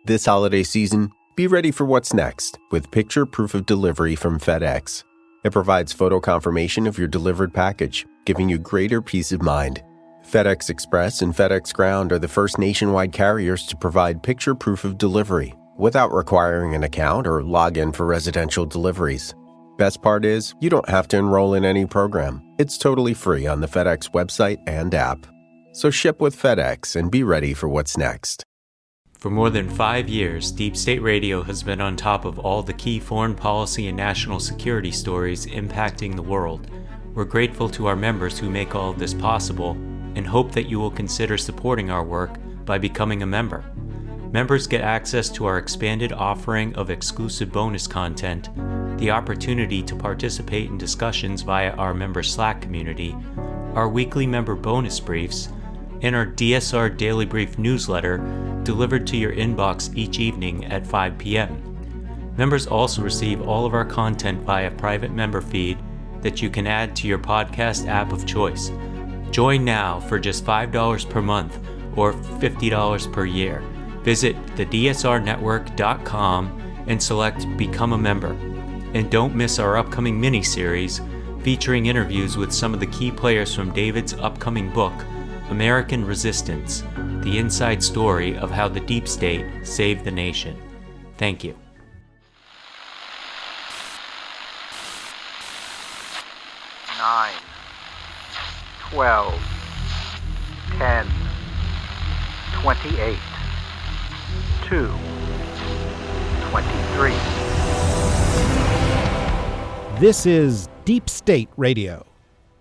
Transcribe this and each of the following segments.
This holiday season, be ready for what's next with picture proof of delivery from FedEx. It provides photo confirmation of your delivered package, giving you greater peace of mind. FedEx Express and FedEx Ground are the first nationwide carriers to provide picture proof of delivery without requiring an account or login for residential deliveries. Best part is, you don't have to enroll in any program. It's totally free on the FedEx website and app. So ship with FedEx and be ready for what's next. For more than 5 years, Deep State Radio has been on top of all the key foreign policy and national security stories impacting the world. We're grateful to our members who make all of this possible and hope that you will consider supporting our work by becoming a member. Members get access to our expanded offering of exclusive bonus content, the opportunity to participate in discussions via our member Slack community, our weekly member bonus briefs, and our DSR Daily Brief newsletter delivered to your inbox each evening at 5 p.m. Members also receive all of our content via private member feed that you can add to your podcast app of choice. Join now for just $5 per month or $50 per year. Visit thedsrnetwork.com and select Become a Member. And don't miss our upcoming mini-series featuring interviews with some of the key players from David's upcoming book, American Resistance, the inside story of how the deep state saved the nation. Thank you. Nine, 12, 10, 28, 2, 23. This is Deep State Radio,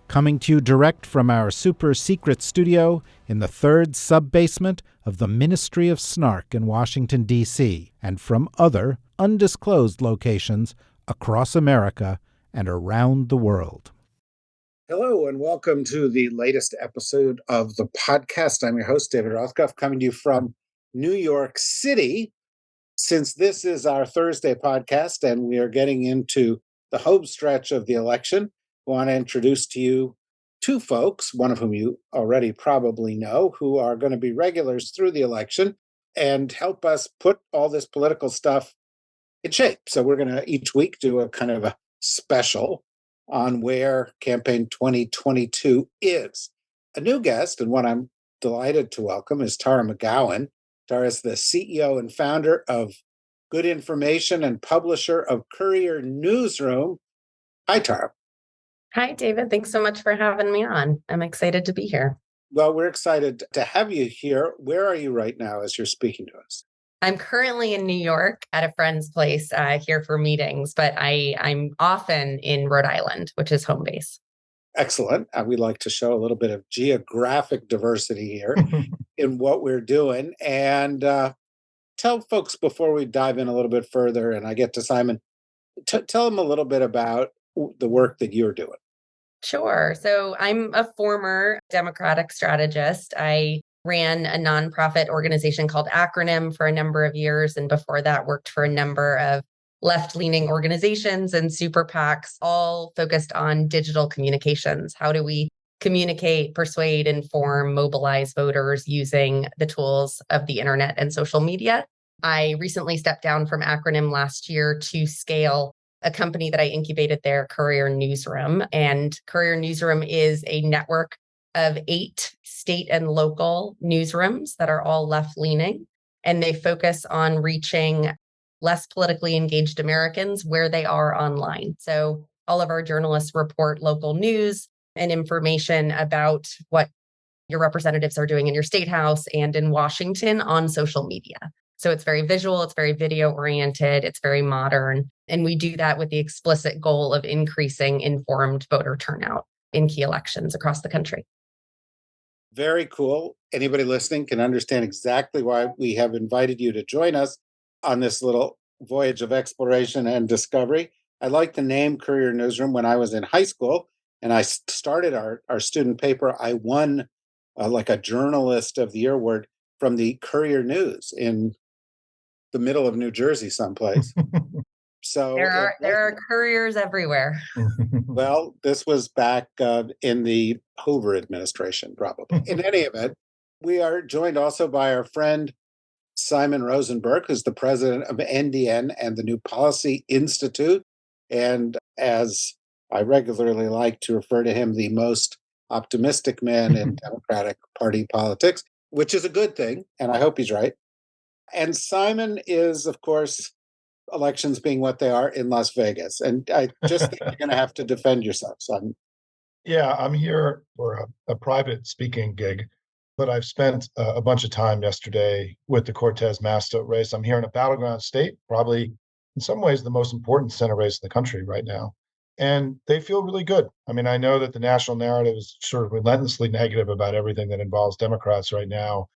coming to you direct from our super secret studio in the third sub-basement of the Ministry of Snark in Washington, D.C., and from other undisclosed locations across America and around the world. Hello, and welcome to the latest episode of the podcast. I'm your host, David Rothkopf, coming to you from New York City. Since this is our Thursday podcast and we are getting into the home stretch of the election, I want to introduce to you two folks, one of whom you already probably know, who are going to be regulars through the election and help us put all this political stuff in shape. So we're going to each week do a kind of a special on where campaign 2022 is. A new guest, and one I'm delighted to welcome, is Tara McGowan. Tara is the CEO and founder of Good Information and publisher of Courier Newsroom. Hi, Tara. Hi, David. Thanks so much for having me on. I'm excited to be here. Well, we're excited to have you here. Where are you right now as you're speaking to us? I'm currently in New York at a friend's place here for meetings, but I'm often in Rhode Island, which is home base. Excellent. We like to show a little bit of geographic diversity here in what we're doing. And tell folks before we dive in a little bit further, and I get to Simon, tell them a little bit about the work that you're doing. Sure. So I'm a former Democratic strategist. I ran a nonprofit organization called Acronym for a number of years. And before that, worked for a number of left-leaning organizations and super PACs, all focused on digital communications. How do we communicate, persuade, inform, mobilize voters using the tools of the internet and social media? I recently stepped down from Acronym last year to scale a company that I incubated there, Courier Newsroom. And Courier Newsroom is a network of 8 state and local newsrooms that are all left-leaning. And they focus on reaching less politically engaged Americans where they are online. So all of our journalists report local news and information about what your representatives are doing in your state house and in Washington on social media. So it's very visual, it's very video oriented, it's very modern. And we do that with the explicit goal of increasing informed voter turnout in key elections across the country. Very cool. Anybody listening can understand exactly why we have invited you to join us on this little voyage of exploration and discovery. I like the name Courier Newsroom. When I was in high school and I started our student paper, I won like a Journalist of the Year award from the Courier News in the middle of New Jersey someplace. So there are couriers everywhere. Well, this was back in the Hoover administration, probably. In any event, we are joined also by our friend Simon Rosenberg, who's the president of NDN and the New Policy Institute. And as I regularly like to refer to him, the most optimistic man in Democratic Party politics, which is a good thing. And I hope he's right. And Simon is, of course, elections being what they are in Las Vegas. And I just think you're going to have to defend yourself, Simon. Yeah, I'm here for a private speaking gig, but I've spent a bunch of time yesterday with the Cortez Masto race. I'm here in a battleground state, probably in some ways the most important Senate race in the country right now. And they feel really good. I mean, I know that the national narrative is sort of relentlessly negative about everything that involves Democrats right now.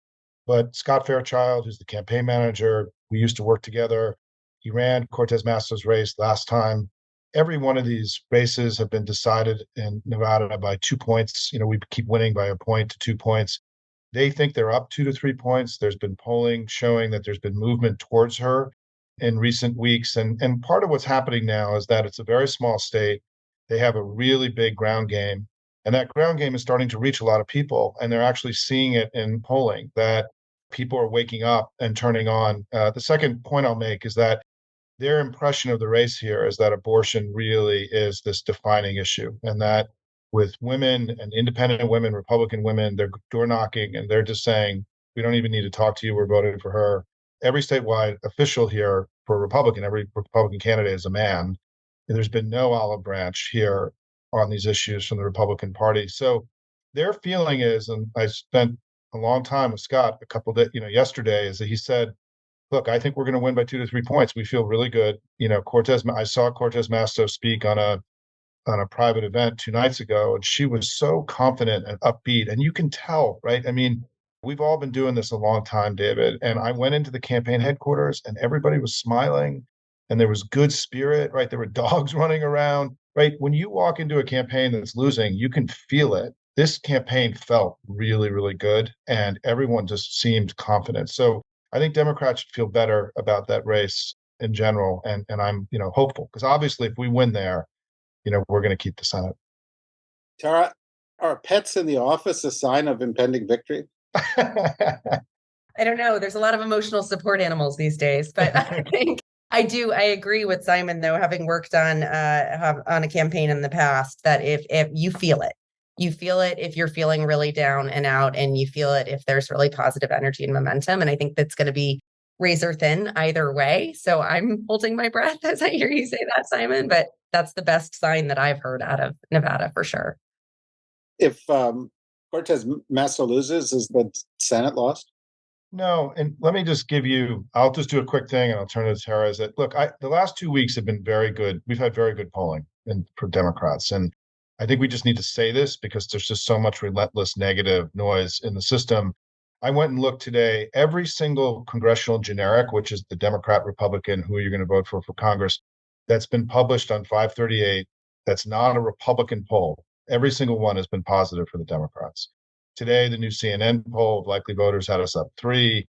But Scott Fairchild, who's the campaign manager, we used to work together. He ran Cortez Masto's race last time. Every one of these races have been decided in Nevada by 2 points. You know, we keep winning by a point to 2 points. They think they're up 2 to 3 points. There's been polling showing that there's been movement towards her in recent weeks. And part of what's happening now is that it's a very small state. They have a really big ground game. And that ground game is starting to reach a lot of people. And they're actually seeing it in polling that people are waking up and turning on. The second point I'll make is that their impression of the race here is that abortion really is this defining issue, and that with women and independent women, Republican women, they're door knocking and they're just saying, we don't even need to talk to you. We're voting for her. Every statewide official here for Republican, every Republican candidate is a man. And there's been no olive branch here on these issues from the Republican Party. So their feeling is, and I spent a long time with Scott a couple of days, yesterday, is that he said, look, I think we're going to win by 2 to 3 points. We feel really good. I saw Cortez Masto speak on a private event 2 nights ago, and she was so confident and upbeat. And you can tell, right? I mean, we've all been doing this a long time, David. And I went into the campaign headquarters and everybody was smiling and there was good spirit, right? There were dogs running around, right? When you walk into a campaign that's losing, you can feel it. This campaign felt really, really good and everyone just seemed confident. So I think Democrats should feel better about that race in general. And I'm, hopeful, because obviously if we win there, we're going to keep the Senate. Tara, are pets in the office a sign of impending victory? I don't know. There's a lot of emotional support animals these days, but I think I agree with Simon, though, having worked on a campaign in the past, that if you feel it if you're feeling really down and out, and you feel it if there's really positive energy and momentum. And I think that's going to be razor thin either way. So I'm holding my breath as I hear you say that, Simon, but that's the best sign that I've heard out of Nevada for sure. If Cortez Masto loses, is the Senate lost? No, and let me just I'll just do a quick thing and I'll turn it to Tara. Is that, look, the last 2 weeks have been very good. We've had very good polling for Democrats. And I think we just need to say this because there's just so much relentless negative noise in the system. I went and looked today, every single congressional generic, which is the Democrat, Republican, who you're going to vote for Congress, that's been published on 538, that's not a Republican poll. Every single one has been positive for the Democrats. Today, the new CNN poll of likely voters had us up 3.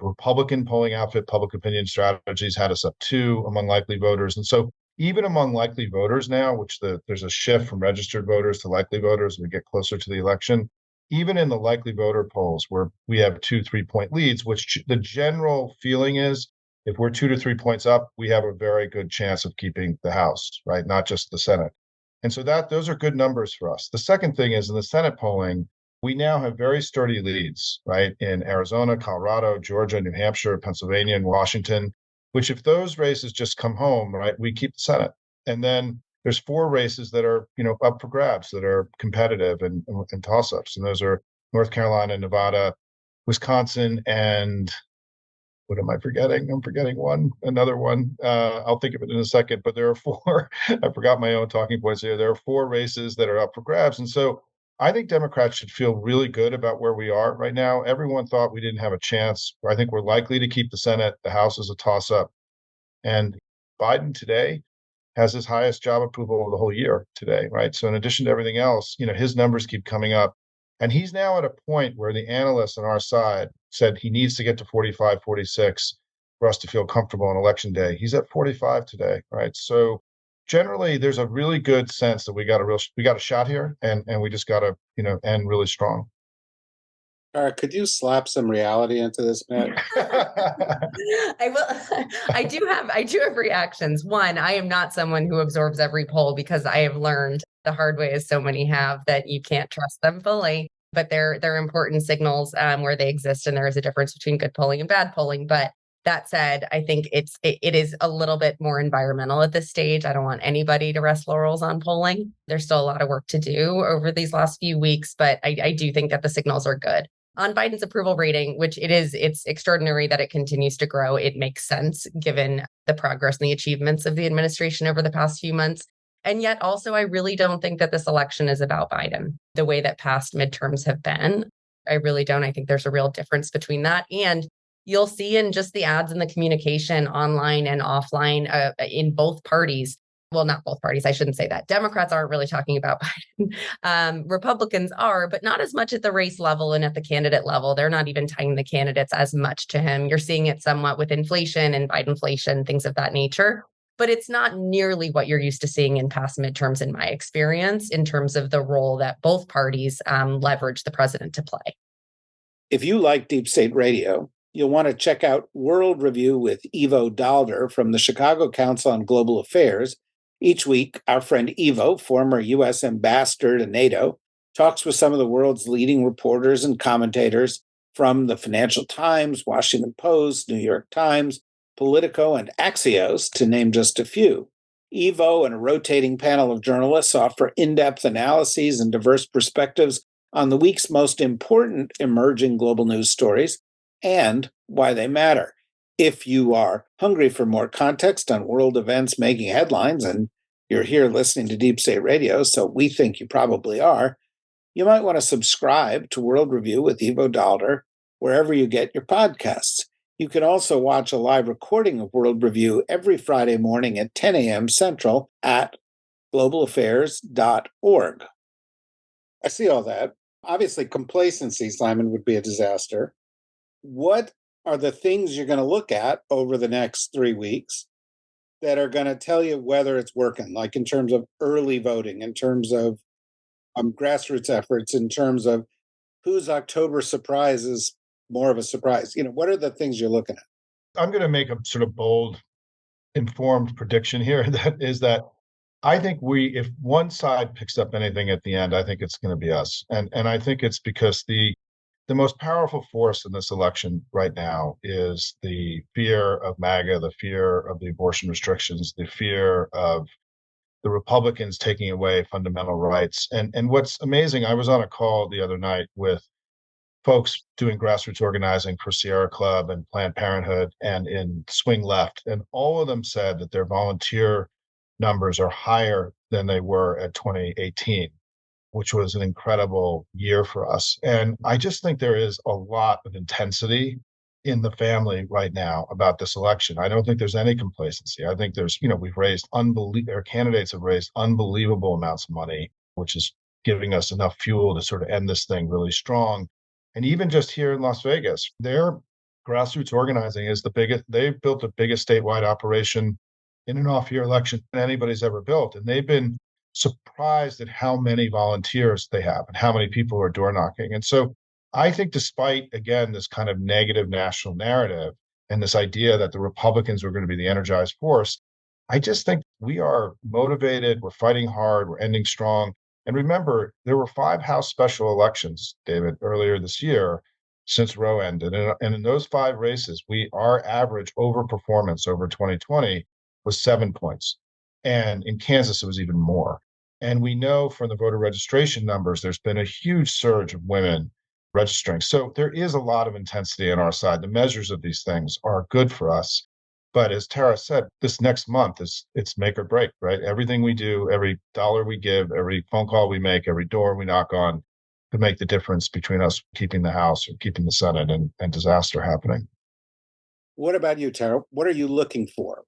Republican polling outfit, Public Opinion Strategies, had us up 2 among likely voters. And so even among likely voters now, which there's a shift from registered voters to likely voters as we get closer to the election, even in the likely voter polls where we have 2-3 point leads, which the general feeling is if we're 2 to 3 points up, we have a very good chance of keeping the House, right? Not just the Senate. And so those are good numbers for us. The second thing is in the Senate polling, we now have very sturdy leads, right? In Arizona, Colorado, Georgia, New Hampshire, Pennsylvania, and Washington, which if those races just come home, right, we keep the Senate. And then there's 4 races that are, up for grabs, that are competitive and toss-ups. And those are North Carolina, Nevada, Wisconsin, and what am I forgetting? I'm forgetting another one. I'll think of it in a second, but there are 4, I forgot my own talking points here. There are 4 races that are up for grabs. And so I think Democrats should feel really good about where we are right now. Everyone thought we didn't have a chance. I think we're likely to keep the Senate. The House is a toss-up. And Biden today has his highest job approval of the whole year today, right? So in addition to everything else, his numbers keep coming up. And he's now at a point where the analysts on our side said he needs to get to 45, 46 for us to feel comfortable on election day. He's at 45 today, right? So generally, there's a really good sense that we got a shot here, and we just got to end really strong. Could you slap some reality into this, Matt? I will. I do have reactions. One, I am not someone who absorbs every poll because I have learned the hard way, as so many have, that you can't trust them fully. But they're important signals where they exist, and there is a difference between good polling and bad polling. But that said, I think it is a little bit more environmental at this stage. I don't want anybody to rest laurels on polling. There's still a lot of work to do over these last few weeks, but I do think that the signals are good. On Biden's approval rating, which it's extraordinary that it continues to grow. It makes sense given the progress and the achievements of the administration over the past few months. And yet also, I really don't think that this election is about Biden the way that past midterms have been. I really don't. I think there's a real difference between that. And you'll see in just the ads and the communication online and offline in both parties. Well, not both parties. I shouldn't say that. Democrats aren't really talking about Biden. Republicans are, but not as much at the race level and at the candidate level. They're not even tying the candidates as much to him. You're seeing it somewhat with inflation and Bidenflation, things of that nature. But it's not nearly what you're used to seeing in past midterms, in my experience, in terms of the role that both parties leverage the president to play. If you like Deep State Radio, you'll want to check out World Review with Ivo Daalder from the Chicago Council on Global Affairs. Each week, our friend Ivo, former U.S. ambassador to NATO, talks with some of the world's leading reporters and commentators from the Financial Times, Washington Post, New York Times, Politico, and Axios, to name just a few. Ivo and a rotating panel of journalists offer in-depth analyses and diverse perspectives on the week's most important emerging global news stories and why they matter. If you are hungry for more context on world events making headlines, and you're here listening to Deep State Radio, so we think you probably are, you might want to subscribe to World Review with Ivo Daalder wherever you get your podcasts. You can also watch a live recording of World Review every Friday morning at 10 a.m. Central at globalaffairs.org. I see all that. Obviously, complacency, Simon, would be a disaster. What are the things you're going to look at over the next 3 weeks that are going to tell you whether it's working, like in terms of early voting, in terms of grassroots efforts, in terms of whose October surprise is more of a surprise? What are the things you're looking at? I'm going to make a sort of bold, informed prediction here. That is that I think if one side picks up anything at the end, I think it's going to be us. And I think it's because the most powerful force in this election right now is the fear of MAGA, the fear of the abortion restrictions, the fear of the Republicans taking away fundamental rights. And what's amazing, I was on a call the other night with folks doing grassroots organizing for Sierra Club and Planned Parenthood and in Swing Left. And all of them said that their volunteer numbers are higher than they were at 2018, which was an incredible year for us. And I just think there is a lot of intensity in the family right now about this election. I don't think there's any complacency. I think there's, our candidates have raised unbelievable amounts of money, which is giving us enough fuel to sort of end this thing really strong. And even just here in Las Vegas, their grassroots organizing is the biggest. They've built the biggest statewide operation in an off-year election than anybody's ever built. And they've been surprised at how many volunteers they have and how many people are door knocking. And so I think despite, again, this kind of negative national narrative and this idea that the Republicans were going to be the energized force, I just think we are motivated, we're fighting hard, we're ending strong. And remember, there were 5 House special elections, David, earlier this year since Roe ended. And in those 5 races, our average overperformance over 2020 was 7 points. And in Kansas, it was even more. And we know from the voter registration numbers, there's been a huge surge of women registering. So there is a lot of intensity on our side. The measures of these things are good for us. But as Tara said, this next month it's make or break, right? Everything we do, every dollar we give, every phone call we make, every door we knock on could make the difference between us keeping the House or keeping the Senate and disaster happening. What about you, Tara? What are you looking for?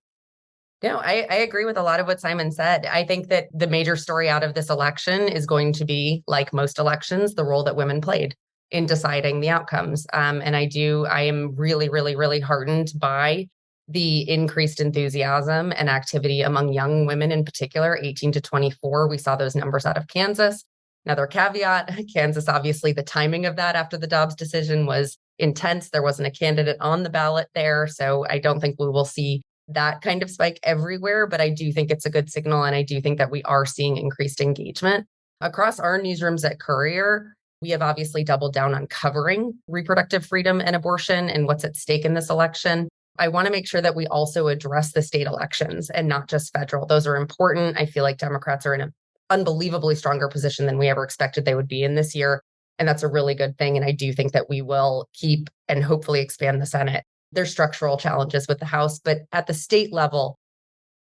No, I agree with a lot of what Simon said. I think that the major story out of this election is going to be, like most elections, the role that women played in deciding the outcomes. And I am really, really, really heartened by the increased enthusiasm and activity among young women in particular, 18 to 24. We saw those numbers out of Kansas. Another caveat, Kansas, obviously, the timing of that after the Dobbs decision was intense. There wasn't a candidate on the ballot there. So I don't think we will see that kind of spike everywhere, but I do think it's a good signal. And I do think that we are seeing increased engagement. Across our newsrooms at Courier, we have obviously doubled down on covering reproductive freedom and abortion and what's at stake in this election. I want to make sure that we also address the state elections and not just federal. Those are important. I feel like Democrats are in an unbelievably stronger position than we ever expected they would be in this year. And that's a really good thing. And I do think that we will keep and hopefully expand the Senate. There's structural challenges with the House, but at the state level,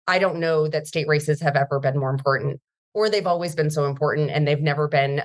I don't know that state races have ever been more important, or they've always been so important, and they've never been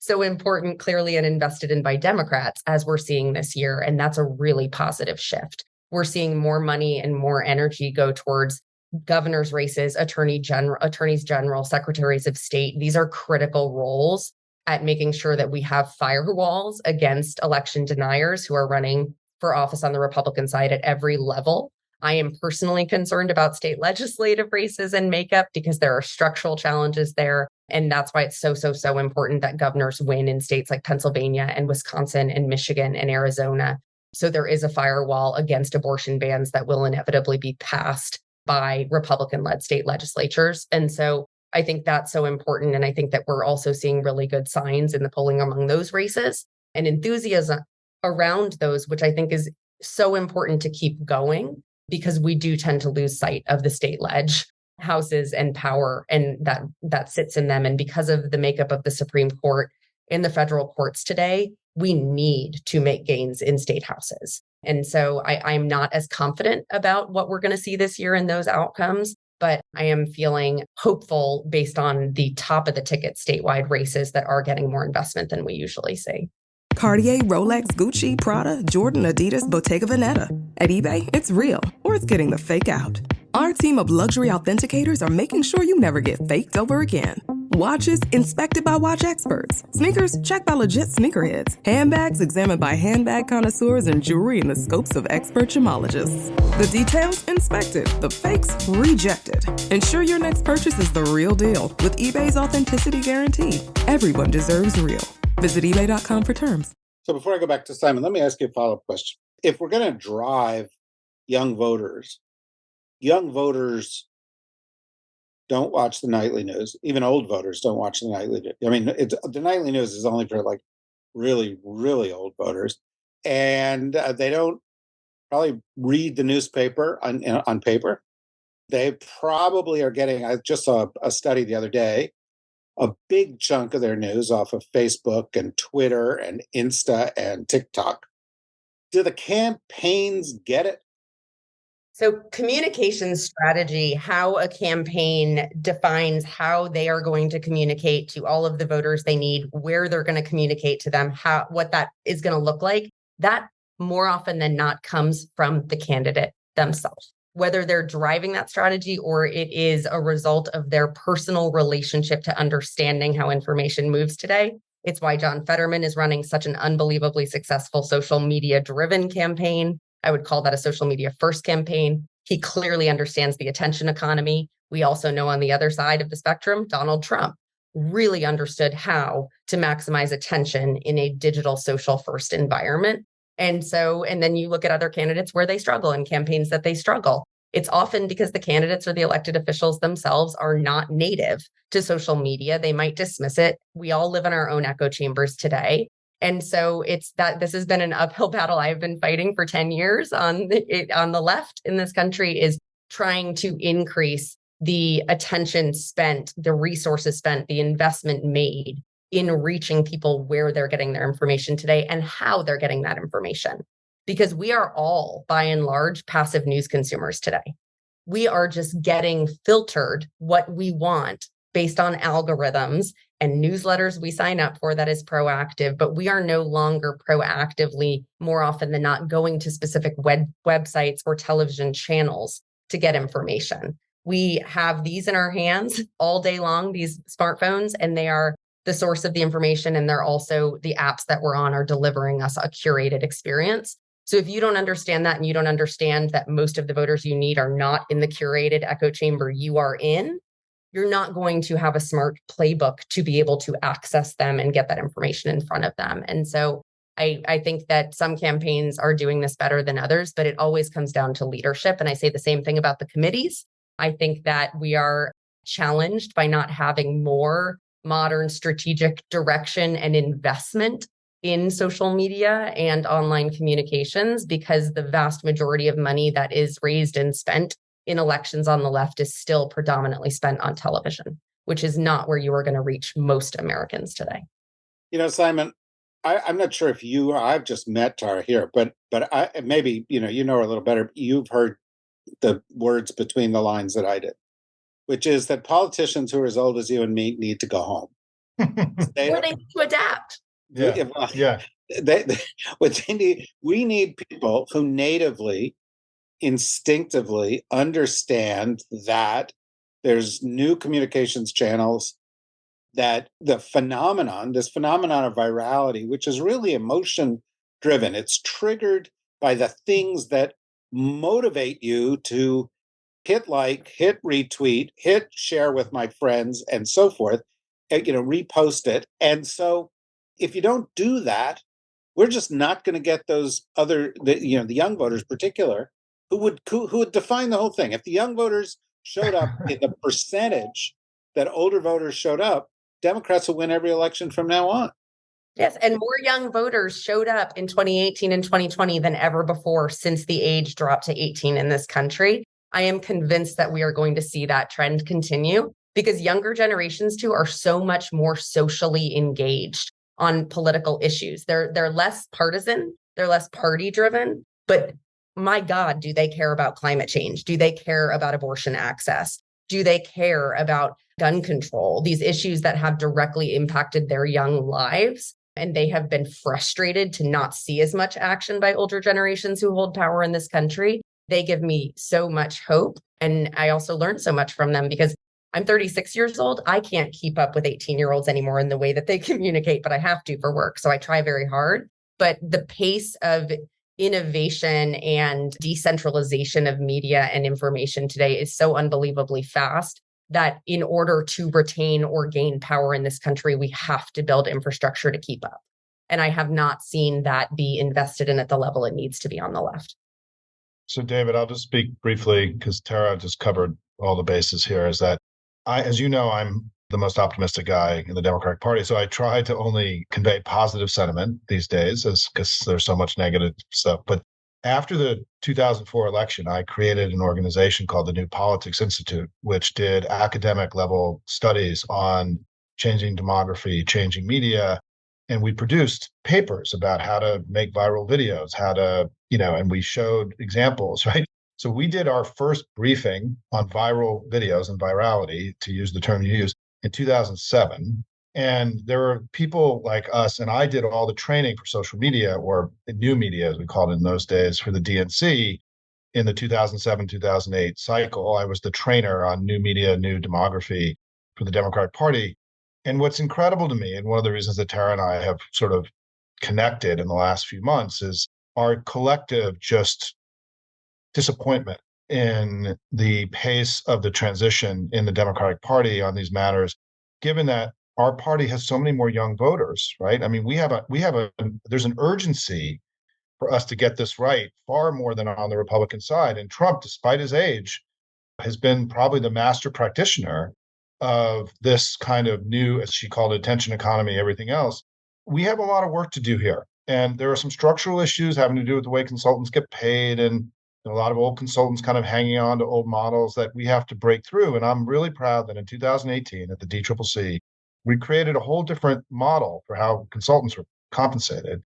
so important, clearly, and invested in by Democrats as we're seeing this year. And that's a really positive shift. We're seeing more money and more energy go towards governors' races, attorneys general, secretaries of state. These are critical roles at making sure that we have firewalls against election deniers who are running for office on the Republican side at every level. I am personally concerned about state legislative races and makeup because there are structural challenges there. And that's why it's so important that governors win in states like Pennsylvania and Wisconsin and Michigan and Arizona. So there is a firewall against abortion bans that will inevitably be passed by Republican-led state legislatures. And so I think that's so important. And I think that we're also seeing really good signs in the polling among those races and enthusiasm around those, which I think is so important to keep going because we do tend to lose sight of the state ledge houses and power and that sits in them. And because of the makeup of the Supreme Court and the federal courts today, we need to make gains in state houses. And so I'm not as confident about what we're going to see this year in those outcomes, but I am feeling hopeful based on the top of the ticket statewide races that are getting more investment than we usually see. Cartier, Rolex, Gucci, Prada, Jordan, Adidas, Bottega Veneta. At eBay, it's real, or it's getting the fake out. Our team of luxury authenticators are making sure you never get faked over again. Watches inspected by watch experts. Sneakers checked by legit sneakerheads. Handbags examined by handbag connoisseurs, and jewelry in the scopes of expert gemologists. The details inspected, the fakes rejected. Ensure your next purchase is the real deal with eBay's authenticity guarantee. Everyone deserves real. Visit eBay.com for terms. So before I go back to Simon, let me ask you a follow-up question. If we're going to drive young voters don't watch the nightly news. Even old voters don't watch the nightly news. I mean, the nightly news is only for like really, really old voters. And they don't probably read the newspaper on paper. They probably are getting, I just saw a study the other day, a big chunk of their news off of Facebook and Twitter and Insta and TikTok. Do the campaigns get it? So communication strategy, how a campaign defines how they are going to communicate to all of the voters they need, where they're going to communicate to them, what that is going to look like, that more often than not comes from the candidate themselves. Whether they're driving that strategy or it is a result of their personal relationship to understanding how information moves today. It's why John Fetterman is running such an unbelievably successful social media driven campaign. I would call that a social media first campaign. He clearly understands the attention economy. We also know on the other side of the spectrum, Donald Trump really understood how to maximize attention in a digital social first environment. And then you look at other candidates where they struggle and campaigns that they struggle. It's often because the candidates or the elected officials themselves are not native to social media. They might dismiss it. We all live in our own echo chambers today. And so it's that this has been an uphill battle I've been fighting for 10 years on the left in this country, is trying to increase the attention spent, the resources spent, the investment made in reaching people where they're getting their information today and how they're getting that information. Because we are all, by and large, passive news consumers today. We are just getting filtered what we want based on algorithms and newsletters we sign up for that is proactive, but we are no longer proactively, more often than not, going to specific websites or television channels to get information. We have these in our hands all day long, these smartphones, and they are the source of the information. And they're also the apps that we're on are delivering us a curated experience. So if you don't understand that and you don't understand that most of the voters you need are not in the curated echo chamber you are in, you're not going to have a smart playbook to be able to access them and get that information in front of them. And so I think that some campaigns are doing this better than others, but it always comes down to leadership. And I say the same thing about the committees. I think that we are challenged by not having more modern strategic direction and investment in social media and online communications, because the vast majority of money that is raised and spent in elections on the left is still predominantly spent on television, which is not where you are going to reach most Americans today. Simon, I'm not sure if I've just met Tara here, but I maybe, you know her a little better. You've heard the words between the lines that I did, which is that politicians who are as old as you and me need to go home. Or they need to adapt. Yeah. We need people who natively, instinctively understand that there's new communications channels, that this phenomenon of virality, which is really emotion driven, it's triggered by the things that motivate you to hit like, hit retweet, hit share with my friends, and so forth, repost it. And so if you don't do that, we're just not going to get those the young voters, particular, who would define the whole thing. If the young voters showed up in the percentage that older voters showed up, Democrats will win every election from now on. Yes, and more young voters showed up in 2018 and 2020 than ever before since the age dropped to 18 in this country. I am convinced that we are going to see that trend continue, because younger generations too are so much more socially engaged on political issues. They're less partisan, they're less party driven, but my God, do they care about climate change? Do they care about abortion access? Do they care about gun control? These issues that have directly impacted their young lives. And they have been frustrated to not see as much action by older generations who hold power in this country. They give me so much hope. And I also learned so much from them, because I'm 36 years old. I can't keep up with 18-year-olds anymore in the way that they communicate, but I have to for work. So I try very hard. But the pace of innovation and decentralization of media and information today is so unbelievably fast that in order to retain or gain power in this country, we have to build infrastructure to keep up. And I have not seen that be invested in at the level it needs to be on the left. So, David, I'll just speak briefly, because Tara just covered all the bases here, is that as you know, I'm the most optimistic guy in the Democratic Party. So I try to only convey positive sentiment these days, because there's so much negative stuff. But after the 2004 election, I created an organization called the New Politics Institute, which did academic level studies on changing demography, changing media. And we produced papers about how to make viral videos, and we showed examples, right? So we did our first briefing on viral videos and virality, to use the term you use, in 2007. And there were people like us, and I did all the training for social media, or new media, as we called it in those days, for the DNC in the 2007-2008 cycle. I was the trainer on new media, new demography for the Democratic Party. And what's incredible to me, and one of the reasons that Tara and I have sort of connected in the last few months, is our collective just disappointment in the pace of the transition in the Democratic Party on these matters, given that our party has so many more young voters, right? I mean, there's an urgency for us to get this right, far more than on the Republican side. And Trump, despite his age, has been probably the master practitioner of this kind of new, as she called it, attention economy, everything else. We have a lot of work to do here. And there are some structural issues having to do with the way consultants get paid, and a lot of old consultants kind of hanging on to old models that we have to break through. And I'm really proud that in 2018 at the DCCC, we created a whole different model for how consultants were compensated,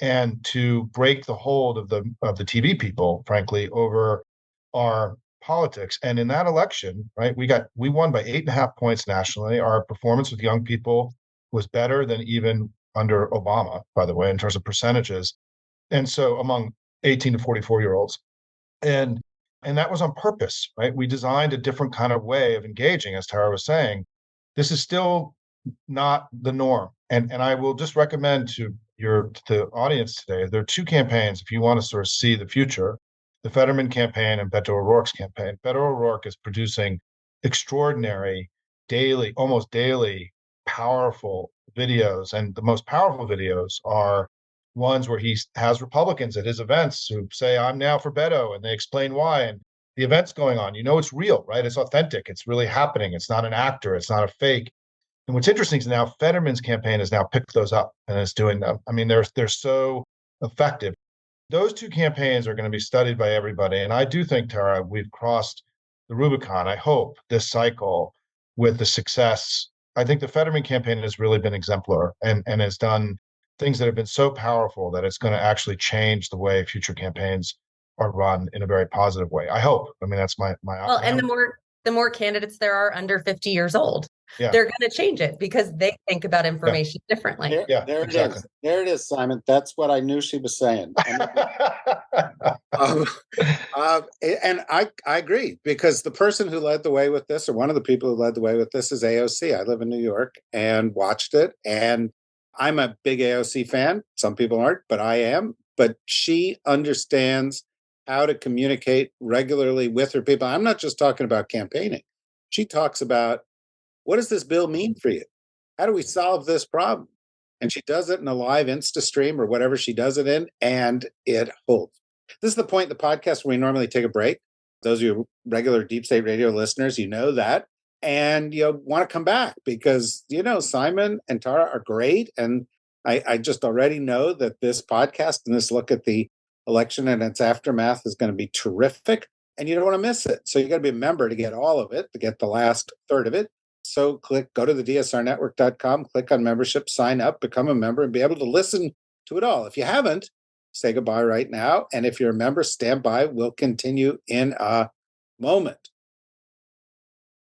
and to break the hold of the TV people, frankly, over our politics. And in that election, right, we won by 8.5 points nationally. Our performance with young people was better than even under Obama, by the way, in terms of percentages. And so among 18 to 44-year-olds. And that was on purpose, right? We designed a different kind of way of engaging, as Tara was saying. This is still not the norm. And I will just recommend to the audience today, there are two campaigns if you want to sort of see the future: the Fetterman campaign and Beto O'Rourke's campaign. Beto O'Rourke is producing extraordinary daily, almost daily, powerful videos. And the most powerful videos are ones where he has Republicans at his events who say, I'm now for Beto, and they explain why. And the event's going on. It's real, right? It's authentic. It's really happening. It's not an actor. It's not a fake. And what's interesting is now Fetterman's campaign has now picked those up and is doing them. I mean, they're so effective. Those two campaigns are going to be studied by everybody. And I do think, Tara, we've crossed the Rubicon, I hope, this cycle with the success. I think the Fetterman campaign has really been exemplar and has done things that have been so powerful that it's going to actually change the way future campaigns are run in a very positive way. I hope. I mean, that's my well, and the more candidates there are under 50 years old, yeah. they're going to change it because they think about information differently. There exactly. it is. There it is, Simon. That's what I knew she was saying. And I agree, because the person who led the way with this, or one of the people who led the way with this, is AOC. I live in New York and watched it, and I'm a big AOC fan. Some people aren't, but I am. But she understands how to communicate regularly with her people. I'm not just talking about campaigning. She talks about, what does this bill mean for you? How do we solve this problem? And she does it in a live Insta stream or whatever she does it in, and it holds. This is the point in the podcast where we normally take a break. Those of you regular Deep State Radio listeners, you know that. And you want to come back because, Simon and Tara are great. And I just already know that this podcast and this look at the election and its aftermath is going to be terrific. And you don't want to miss it. So you got to be a member to get all of it, to get the last third of it. So go to the dsrnetwork.com, click on membership, sign up, become a member, and be able to listen to it all. If you haven't, say goodbye right now. And if you're a member, stand by. We'll continue in a moment.